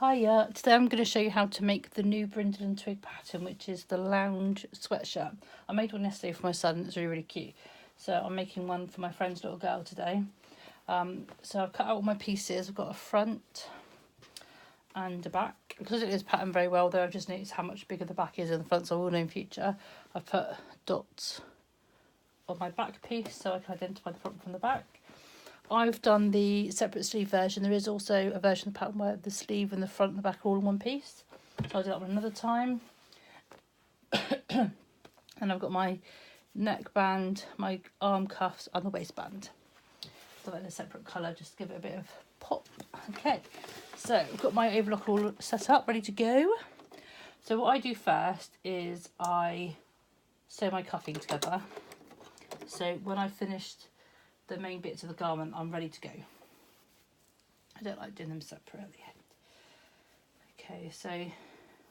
Hiya, today I'm going to show you how to make the new brindle and twig pattern, which is the lounge sweatshirt. I made one yesterday for my son, it's really cute. So I'm making one for my friend's little girl today. So I've cut out all my pieces. I've got a front and a back. Because it is patterned very well though, I've just noticed how much bigger the back is than the front, so I will know in future. I've put dots on my back piece so I can identify the front from the back. I've done the separate sleeve version. There is also a version of the pattern where the sleeve and the front and the back are all in one piece. So I'll do that one another time. And I've got my neckband, my arm cuffs and the waistband. So that in a separate colour, just to give it a bit of pop. Okay, so I've got my overlock all set up, ready to go. So what I do first is I sew my cuffing together. So when I've finished the main bits of the garment, I'm ready to go. I don't like doing them separately. Okay, so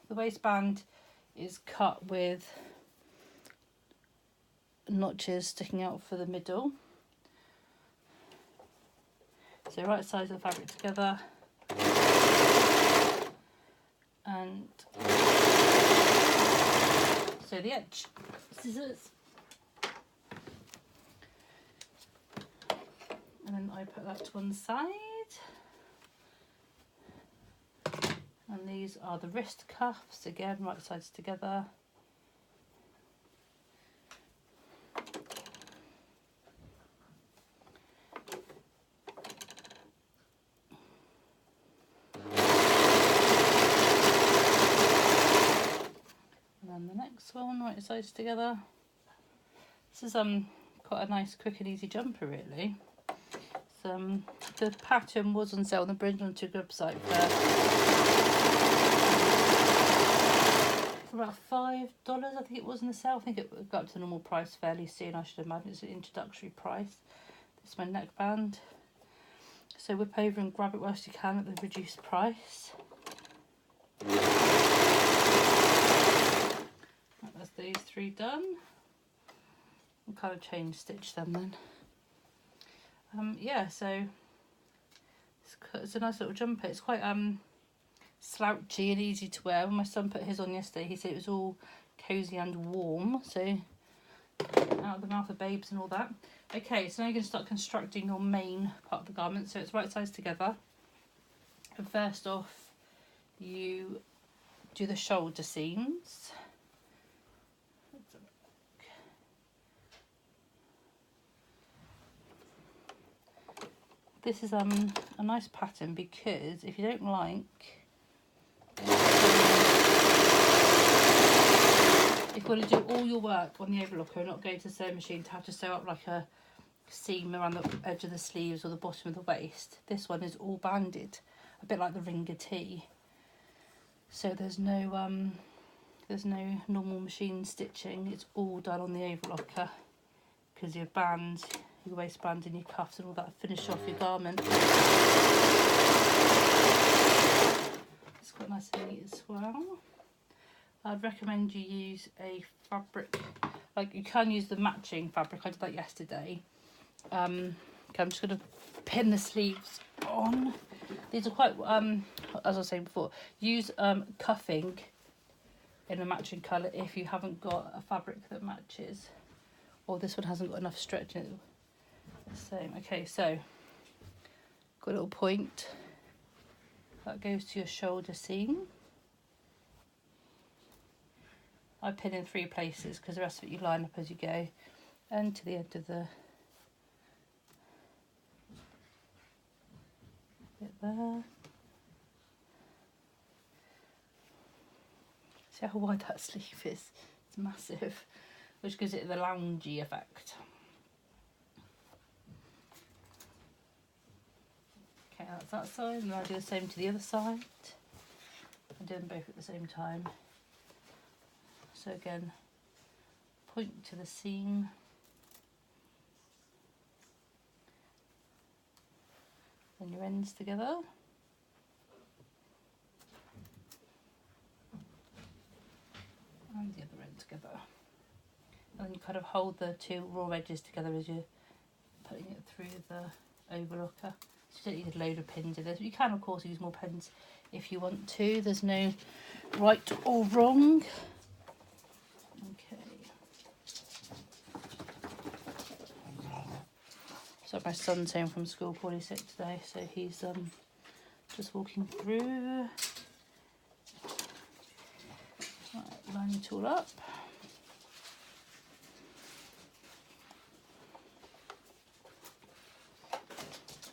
the waistband is cut with notches sticking out for the middle. So right sides of the fabric together and sew the edge. Scissors. And then I put that to one side. And these are the wrist cuffs, again, right sides together. And then the next one, right sides together. This is quite a nice, quick and easy jumper, really. The pattern was on sale on the Brindle and Twig website for about $5, I think it was in the sale. I think it got up to the normal price fairly soon, I should imagine. It's an introductory price. This is my neckband. So whip over and grab it whilst you can at the reduced price. That's these three done. I'll kind of change stitch them then. Yeah, so it's a nice little jumper. It's quite slouchy and easy to wear. When my son put his on yesterday, he said it was all cosy and warm. So out of the mouth of babes and all that. Okay, so now you're going to start constructing your main part of the garment. So it's right sides together. And first off, you do the shoulder seams. This is a nice pattern because if you don't like, if you want to do all your work on the overlocker and not go to the sewing machine to have to sew up like a seam around the edge of the sleeves or the bottom of the waist, this one is all banded, a bit like the ringer tee. So there's no normal machine stitching. It's all done on the overlocker because your bands, your waistband and your cuffs and all that finish off your garment. It's quite nice and neat as well. I'd recommend you use a fabric, like you can use the matching fabric. I did that yesterday. Okay, I'm just going to pin the sleeves on. These are quite, as I was saying before, use cuffing in a matching colour if you haven't got a fabric that matches, or this one hasn't got enough stretch in it. Same. Okay, so got a little point that goes to your shoulder seam. I pin in 3 places because the rest of it you line up as you go, and to the end of the bit there. See how wide that sleeve is? It's massive, which gives it the loungy effect. Okay, that's that side, and I'll do the same to the other side. I do them both at the same time. So again, point to the seam. Then your ends together. And the other end together. And then you kind of hold the 2 raw edges together as you're putting it through the overlocker. You don't need a load of pins in this. You can of course use more pins if you want to. There's no right or wrong. Okay. So my son's home from school, probably sick today, so he's just walking through. Right, line it all up.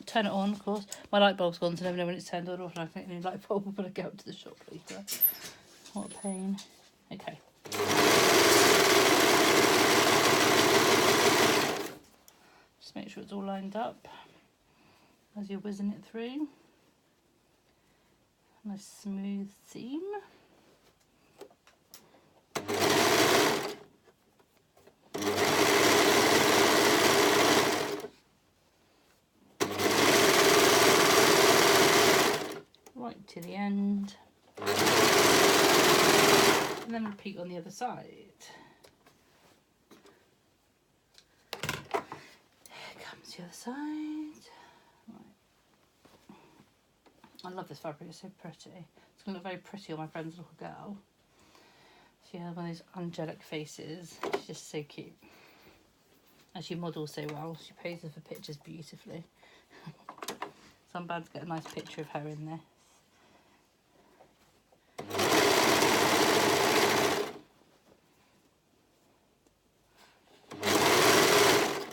Turn it on, of course. My light bulb's gone, so I never know when it's turned on or off, and I think the new light bulb when I go up to the shop later. What a pain. Okay. Just make sure it's all lined up as you're whizzing it through. Nice smooth seam. Right to the end. And then repeat on the other side. Here comes the other side. Right. I love this fabric, it's so pretty. It's going to look very pretty on my friend's little girl. She has one of those angelic faces. She's just so cute. And she models so well. She poses for pictures beautifully. So I'm bound to get a nice picture of her in there.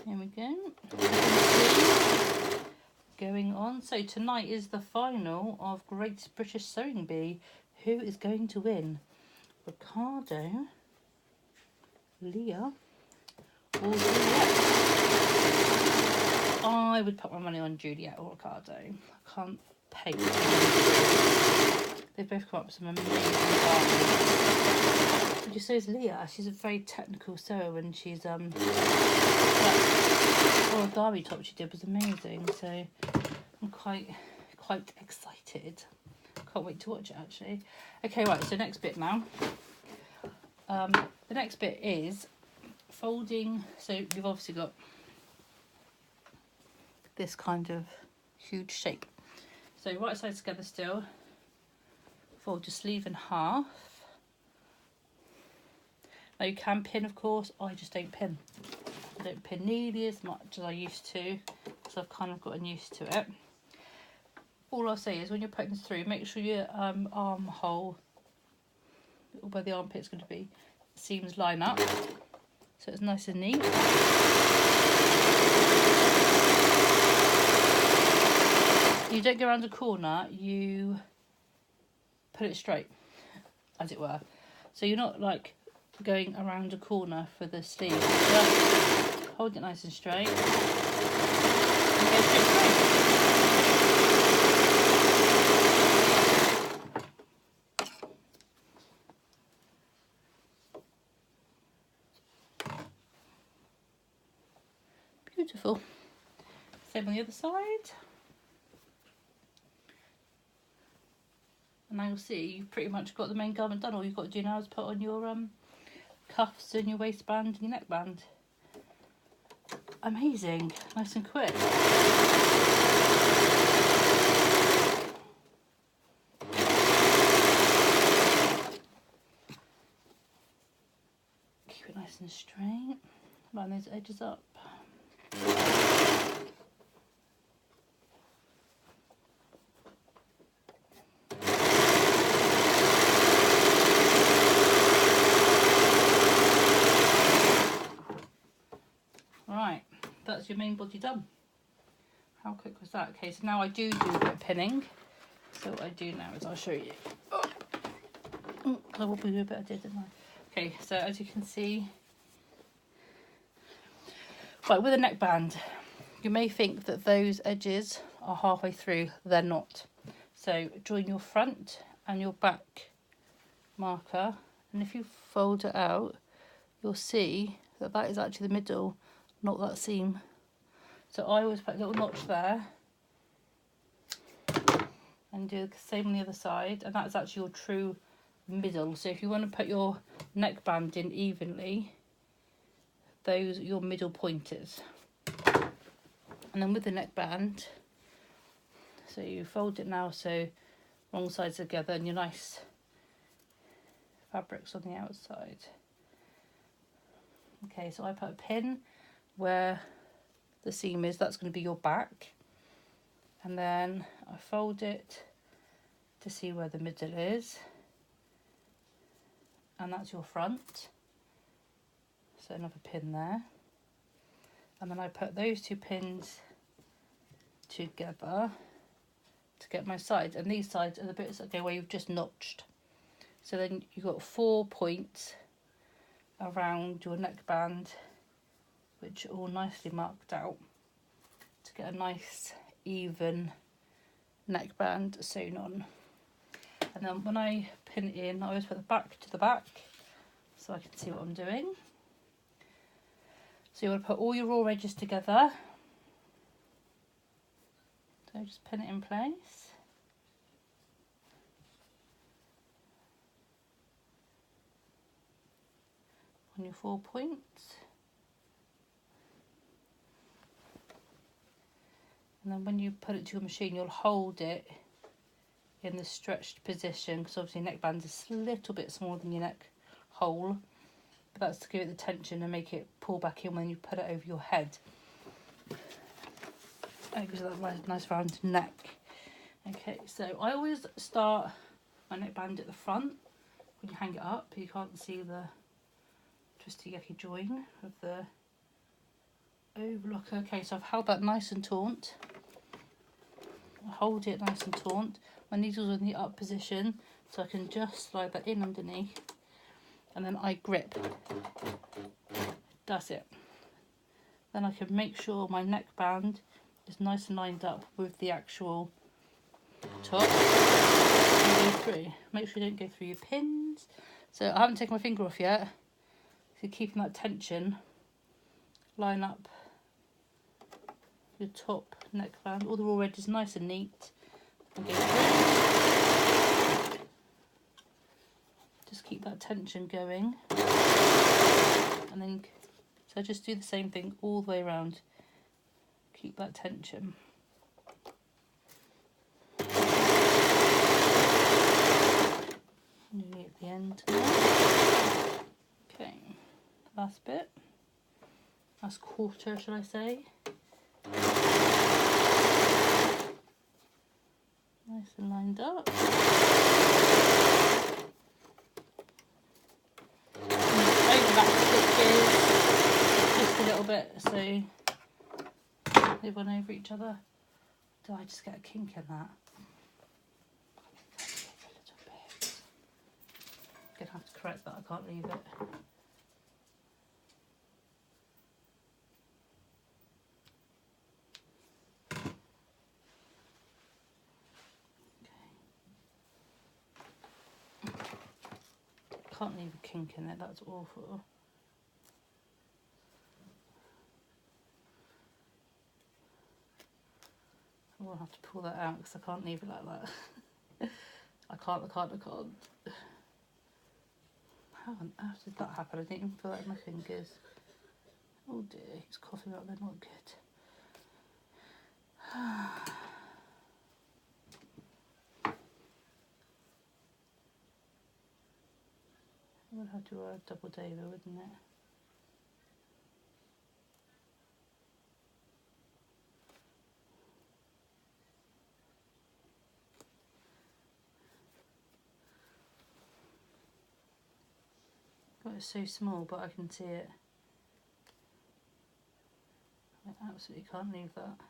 Here we go. Going on. So tonight is the final of Great British Sewing Bee. Who is going to win? Ricardo, Leah, or Juliet? I would put my money on Juliet or Ricardo. I can't pay. They've both come up with some amazing garments. But so is Leah. She's a very technical sewer, and she's or a derby top she did was amazing. So I'm quite excited. Can't wait to watch it actually. Okay, right, so next bit now. The next bit is folding. So you've obviously got this kind of huge shape. So right sides together still. Fold your sleeve in half. Now you can pin, of course. I just don't pin. I don't pin nearly as much as I used to, because I've kind of gotten used to it. All I'll say is when you're putting this through, make sure your armhole, where the armpit's going to be, seams line up, so it's nice and neat. You don't go around a corner, you put it straight, as it were. So you're not like going around a corner for the sleeve. Just hold it nice and straight. And go straight through. Beautiful. Same on the other side. And now you'll see you've pretty much got the main garment done. All you've got to do now is put on your cuffs and your waistband and your neckband. Amazing, nice and quick. Keep it nice and straight. Line those edges up. Right, that's your main body done. How quick was that? Okay, so now I do a bit of pinning. So what I do now is I'll show you. Oh, I will do a bit I did, didn't I? Okay, so as you can see, right, with a neckband, you may think that those edges are halfway through. They're not. So join your front and your back marker, and if you fold it out, you'll see that that is actually the middle, not that seam. So I always put a little notch there and do the same on the other side, and that's actually your true middle. So if you want to put your neckband in evenly, those are your middle pointers. And then with the neckband, So you fold it now so wrong sides together and your nice fabric's on the outside. Okay, so I put a pin where the seam is, that's going to be your back, and then I fold it to see where the middle is, and that's your front. So another pin there, and then I put those two pins together to get my sides, and these sides are the bits that go where you've just notched. So then you've got 4 points around your neckband, which are all nicely marked out to get a nice even neckband sewn on. And then when I pin it in, I always put the back to the back so I can see what I'm doing. So you want to put all your raw edges together. So just pin it in place. On your 4 points. And then when you put it to your machine, you'll hold it in the stretched position, because obviously neckband is a little bit smaller than your neck hole, but that's to give it the tension and make it pull back in when you put it over your head. It gives it that nice round neck. Okay, so I always start my neckband at the front. When you hang it up, you can't see the twisty yucky join of the overlocker. Okay, so I've held that nice and taut. I hold it nice and taut. My needle's in the up position, so I can just slide that in underneath, and then I grip. That's it. Then I can make sure my neckband is nice and lined up with the actual top. And go through. Make sure you don't go through your pins. So I haven't taken my finger off yet. So keeping that tension, line up your top neckband. All the raw edges nice and neat. And go through. Just keep that tension going. And then, so I just do the same thing all the way around. Keep that tension. Nearly at the end now. Okay, last bit. Last quarter, shall I say. Nice and lined up. Overlap stitches just a little bit so they run over each other. Do I just get a kink in that? A little bit. I'm gonna have to correct that, I can't leave it. Can't leave a kink in it, that's awful. I will have to pull that out because I can't leave it like that. I can't. How on earth did that happen? I didn't even feel that in my fingers. Oh dear, he's coughing up, they're not good. I would have to wear a double David, wouldn't it? God, it's so small, but I can see it. I absolutely can't leave that.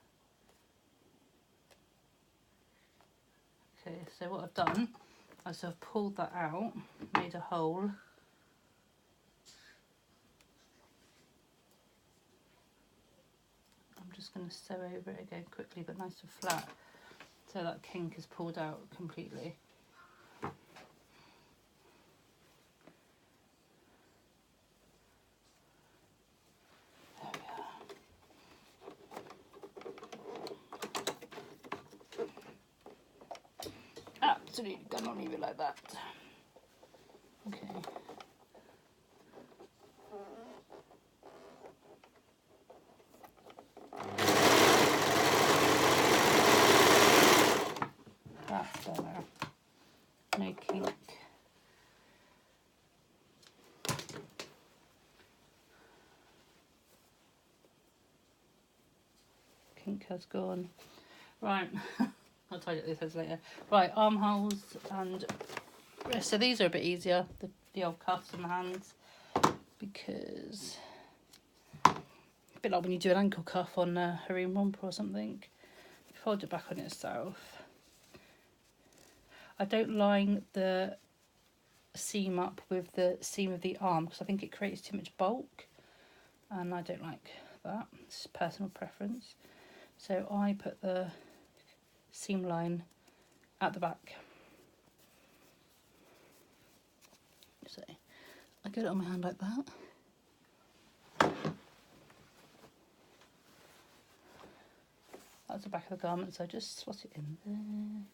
Okay, so what I've done is I've pulled that out, made a hole. I'm just going to sew over it again quickly, but nice and flat, so that kink is pulled out completely. There we are. Absolutely cannot leave it like that. Okay. better. No kink. Kink has gone. Right, I'll tidy up these heads later. Right, armholes and wrists. So these are a bit easier, the old cuffs and the hands, because a bit like when you do an ankle cuff on a harem romper or something. Fold it back on itself. I don't line the seam up with the seam of the arm because I think it creates too much bulk, and I don't like that. It's personal preference. So I put the seam line at the back. So I get it on my hand like that. That's the back of the garment, so I just slot it in there.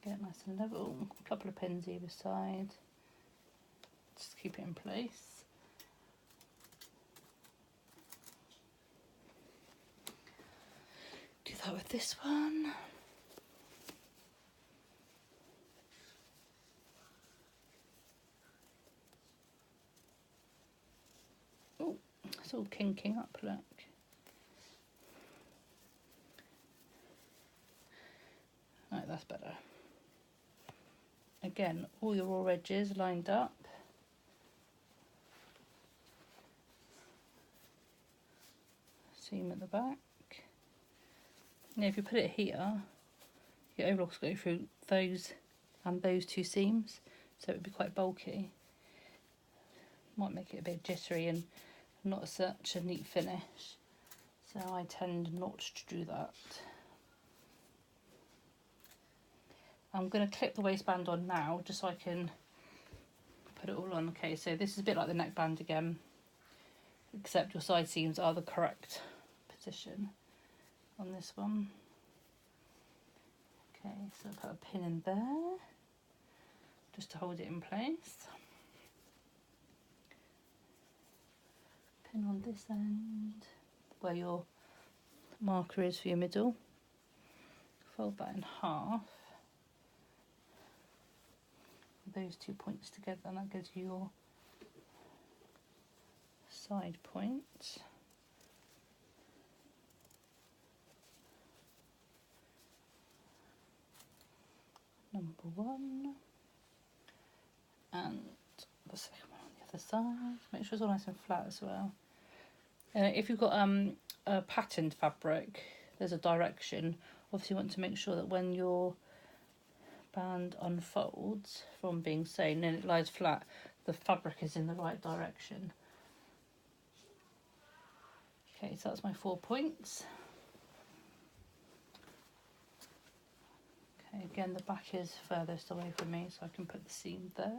Get it nice and level. A couple of pins either side. Just keep it in place. Do that with this one. Oh, it's all kinking up, look. Right, that's better. Again, all your raw edges lined up. Seam at the back. Now if you put it here, your overlock's go through those and those two seams, so it would be quite bulky. Might make it a bit jittery and not such a neat finish. So I tend not to do that. I'm going to clip the waistband on now, just so I can put it all on. Okay, so this is a bit like the neckband again, except your side seams are the correct position on this one. Okay, so I'll put a pin in there, just to hold it in place. Pin on this end, where your marker is for your middle. Fold that in half. Those 2 points together, and that gives you your side point. Number one, and the second one on the other side. Make sure it's all nice and flat as well. If you've got a patterned fabric, there's a direction. Obviously you want to make sure that when your band unfolds from being sewn and it lies flat, the fabric is in the right direction. Okay, so that's my 4 points. Okay, again the back is furthest away from me, so I can put the seam there.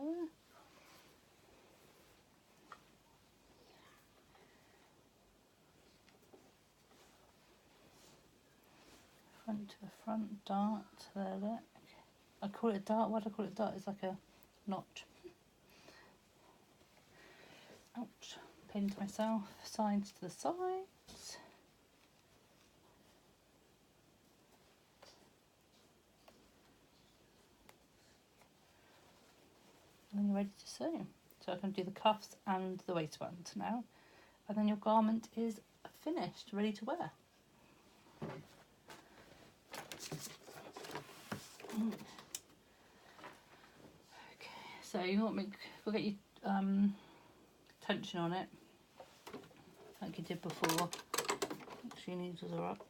Front to the front, dart, there look. I call it a dart. Why do I call it a dart? It's like a notch. Ouch. Pinned myself. Sides to the sides. And then you're ready to sew. So I can do the cuffs and the waistband now. And then your garment is finished, ready to wear. So you want me to get your tension on it, like you did before. Make sure your needles are up.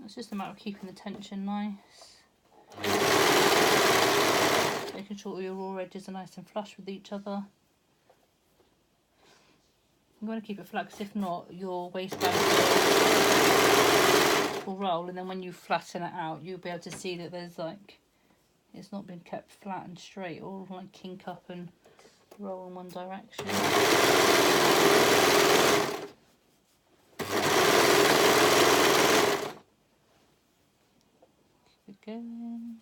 It's just a matter of keeping the tension nice. Making sure all your raw edges are nice and flush with each other. I'm going to keep it flat because if not, your waistband will roll, and then when you flatten it out, you'll be able to see that there's like, it's not been kept flat and straight, or like kink up and roll in one direction. Again.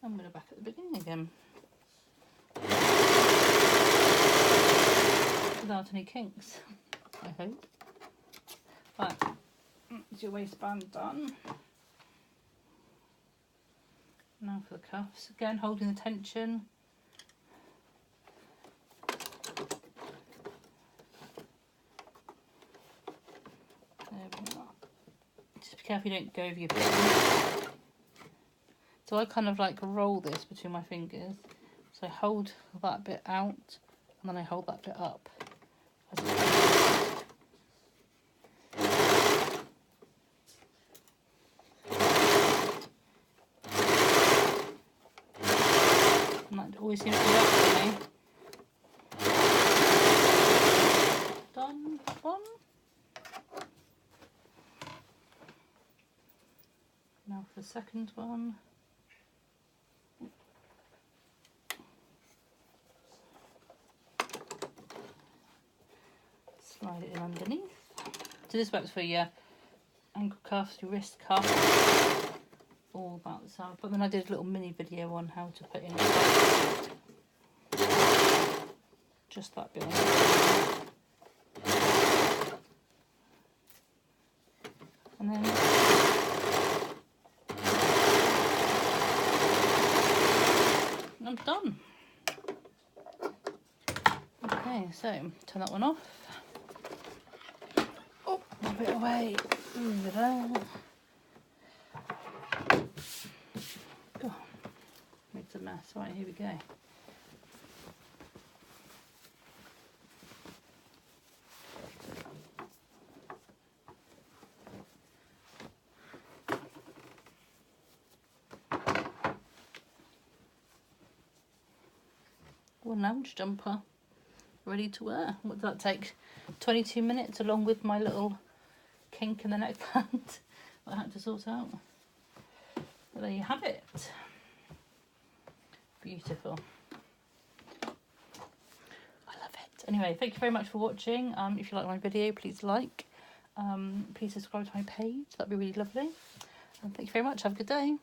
I'm going to back at the beginning again. Without any kinks, I hope. Right, is your waistband done? Now for the cuffs. Again, holding the tension. There we are. Just be careful you don't go over your fingers. So I kind of like roll this between my fingers. So I hold that bit out and then I hold that bit up. And that always seems to work for me. Done one. Now for the second one. Slide it in underneath. So this works for your ankle cuffs, your wrist cuffs, all that stuff. But then I did a little mini video on how to put in just that bit on. And then I'm done. Okay, so turn that one off. Oh, move it away. Move it out. God, makes a mess. Right, here we go. One lounge jumper ready to wear. What does that take? 22 minutes along with my little kink in the neckband I had to sort out. But there you have it. Beautiful. I love it. Anyway, thank you very much for watching. If you like my video, please like. Please subscribe to my page. That'd be really lovely. And thank you very much. Have a good day.